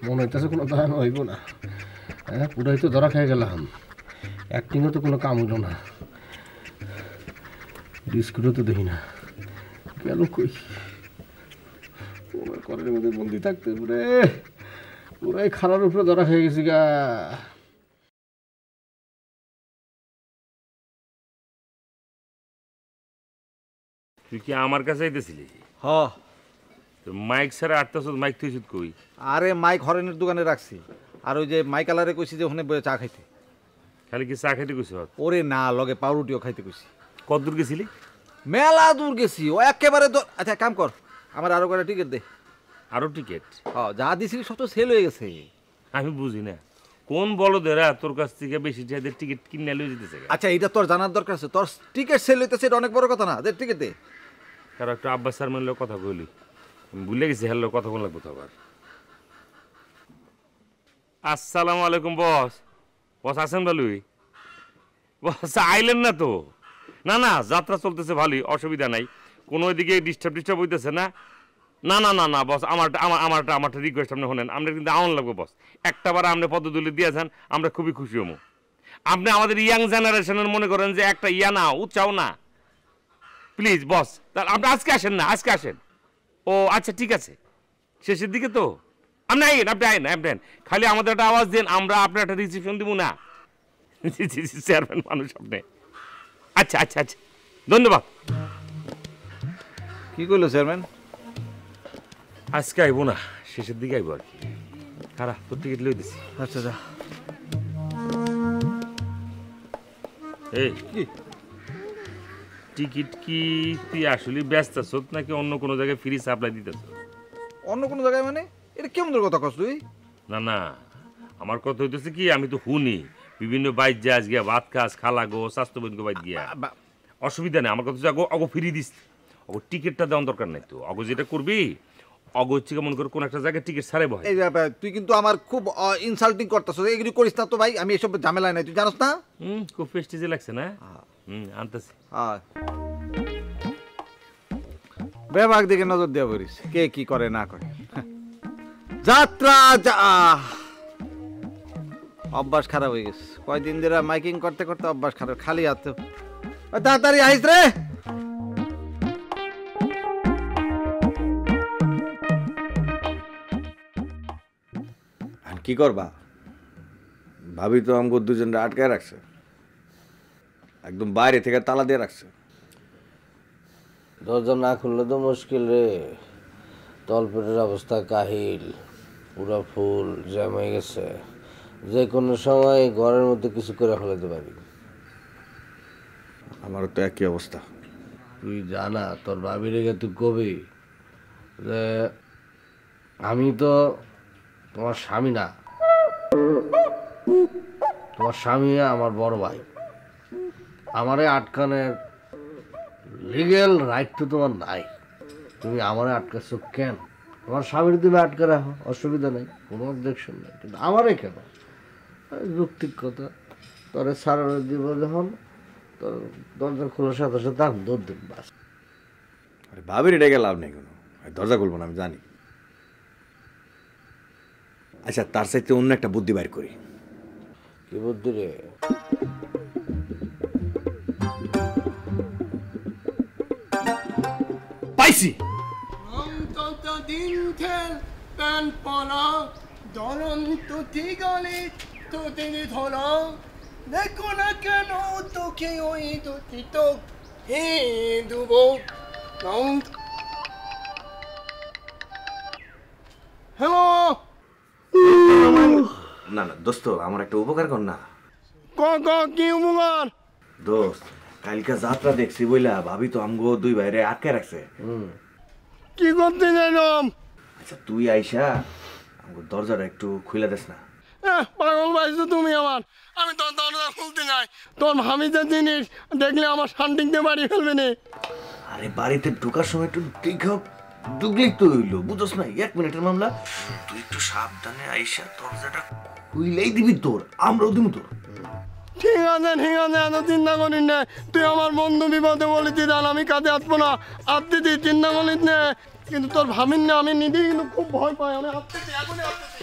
মনে হইতেছে কোনো দান হইব না। হ্যাঁ, পুরাই তো ধরা খেয়ে গেলাম। অ্যাক্টিংও তো কোনো কাম হইল না, বিস্কুটও তো দেখি না, গেল কই? তোমার ঘরের মধ্যে বন্দি থাকতে পুরে পুরাই খারার উপরে ধরা খেয়ে গেছি গা। তুই কি আমার কাছে আইতেছিলি? হ। মাইক ছাড়া আটটাছ, মাইক তুই কই? আরে মাইক হরেনের দোকানে রাখছি, আর ওই যে মাইক আলারে কইছি যে ওখানে বসে চা খাইতে। খালি কি চা খাইতে কইছ? ওরে না, লগে পাউরুটিও খাইতে কইছি। কত দূর গেছিলি? মেলা দূর গেছি, ও একেবারে। আচ্ছা কাম কর, আমার আরো কটা টিকিট দে। আরো টিকিট? হ্যাঁ, যা দিছিলি সব তো সেল হয়ে গেছে। আমি বুঝি না কোন বলদেরা তোর কাছ থেকে বেশি টাকার টিকিট কিনে লয়ে যেতেছে। আচ্ছা এটা তোর জানার দরকার আছে, তোর টিকিট সেল হইতেছে, এটা অনেক বড় কথা না। দে টিকিট দে। কারো একটা আব্বাস স্যারমের লোক কথা কইলি, আমি ভুলে গেছি হ্যালো কথা বলা লাগবো তো আবার। আসসালামু আলাইকুম বস। বস আছেন ভালোই? বস আইলেন না তো? না না, যাত্রা চলতেছে ভালোই, অসুবিধা নাই, কোনো দিকে ডিস্টার্ব হইতেছে না। না না না না বস, আমারটা রিকোয়েস্ট আপনি শোনেন, আমরা কিন্তু আমন লাগবো বস। একটা বার আপনি পদতুলি দিয়েছেন, আমরা খুবই খুশি হবো। আপনি আমাদের ইয়াং জেনারেশনের মনে করেন যে একটা ইয়া না, উৎসাহ না, প্লিজ বস। তাহলে আপনি আজকে আসেন না, আজকে আসেন। ও আচ্ছা ঠিক আছে, শেষের দিকে তো আপনি আইন, খালি আমাদের একটা আওয়াজ দিন, আমরা আপনার একটা রিসিপশন দিব না। চেয়ারম্যান মানুষ আপনি। আচ্ছা আচ্ছা আচ্ছা, ধন্যবাদ। কি কইলো চেয়ারম্যান? আজকে আইব না, শেষের দিকে আইব আর কি। খারাপ, তোর টিকিট লই দিছি। আচ্ছা যা। এই টিকিট কি তুই আসলে ব্যস্ত আছ নাকি অন্য কোনো জায়গায় ফ্রি সাপ্লাই দিতেছ? অন্য কোনো জায়গায় মানে? এটা কেমন তোর কথা কস তুই? না না, আমার কথা হইতেছে কি, আমি তো শুনি বিভিন্ন বাইক যাস গিয়া ভাত খাস, খালা গো স্বাস্থ্যবীনকে বাইক গিয়া। অসুবিধা নেই, আমার কথা হচ্ছে অগো ফ্রি দিস, অগো টিকিটটা দেওয়ার দরকার নাই তো। অগো যেটা করবি, অগো হচ্ছে মনে করে কোন একটা জায়গায় টিকিট ছাড়ে বয়। এই তুই কিন্তু আমার খুব ইনসাল্টিং করতেছ, এগুলি করিস না তো ভাই। আমি এসব ঝামেলায় নাই, তুই জানোস না। খুব প্রেস্টিজে লাগছে না? আনতেছি। বেবাক দিকে নজর দেওয়া করিস, কে কি করে না করে। যাত্রা অভ্যাস খারাপ হয়ে গেছে, কয়দিন ধরে মাইকিং করতে করতে অভ্যাস খারাপ। খালি হাতে তাড়াতাড়ি আইস রে। কি করবা? ভাবি তো আমাকে দুজনটা আটকায় রাখছে, একদম বাইরে থেকে তালা দিয়ে রাখছে। দরজা না খুললে তো মুশকিল রে। তলপেটের অবস্থা কাহিল, পুরো ফুল জ্যাম হয়ে গেছে। যে কোনো সময় ঘরের মধ্যে কিছু করে ফেলাতে পারি। আমারও তো একই অবস্থা। তুই জানা তোর ভাবি রেগে তুই কবি যে আমি তো তোমার স্বামী না, তোমার স্বামী আমার বড় ভাই। আমারে আটকানের লিগেল রাইট তো তোমার নাই। তুমি আমারে আটকাচ্ছ কেন? তোমার স্বামীর তুমি আটকে রাখো, অসুবিধা নেই, কোনো অবজেকশন নেই, কিন্তু আমারে কেন? যৌক্তিক কথা। তোরে সারা দিব যখন, তোর দরজা খোলার সাথে সাথে আমি দৌড় দেব। বাস। আরে ভাবির এটা লাভ নেই কোনো, দরজা খুলবো না আমি জানি। আচ্ছা তার সাথে অন্য একটা বুদ্ধি বাইর করি। কি বুদ্ধি রে? পাইছি। দেখো না কেন তোকে ওই দুঃখিত হে দুব। হ্যালো না না দোস্ত, আমার একটা উপকার কর না। কি উপকার? দোস্ত কালকে যাত্রা দেখছি বইলা ভাবি তো আমগো দুই ভাইরে আটকে রাখছে। কি করতে যাইলাম? আচ্ছা তুই আইসা আমগো দরজাটা একটু খুলে দেস না। পাগল পাইছো তুমি আমার। আমি তোর দরজা খুলতে যাই, তোর ভাবিদের জিনিস দেখলে আমার শান্তিতে বাড়ি ফেলবে না। আরে বাড়িতে ঢোকার সময় একটু দেখো, ঢুকলেই তো হইলো, বুঝছ না? 1 মিনিটের মামলা। তুই একটু সাবধানে আইসা দরজাটা খুইলেই দিবি, তোর আমরাও দিব তোর। ঠিক আছে এত চিন্তা করিস না। তুই আমার বন্ধু বিপদে বলেছিস, আর আমি কাজে আসবো না। আসতেছি, চিন্তা করিস না। কিন্তু তোর ভাবির না আমি নিজেই কিন্তু খুব ভয় পাই। আমি আসতেছি, এখনই আসতেছি।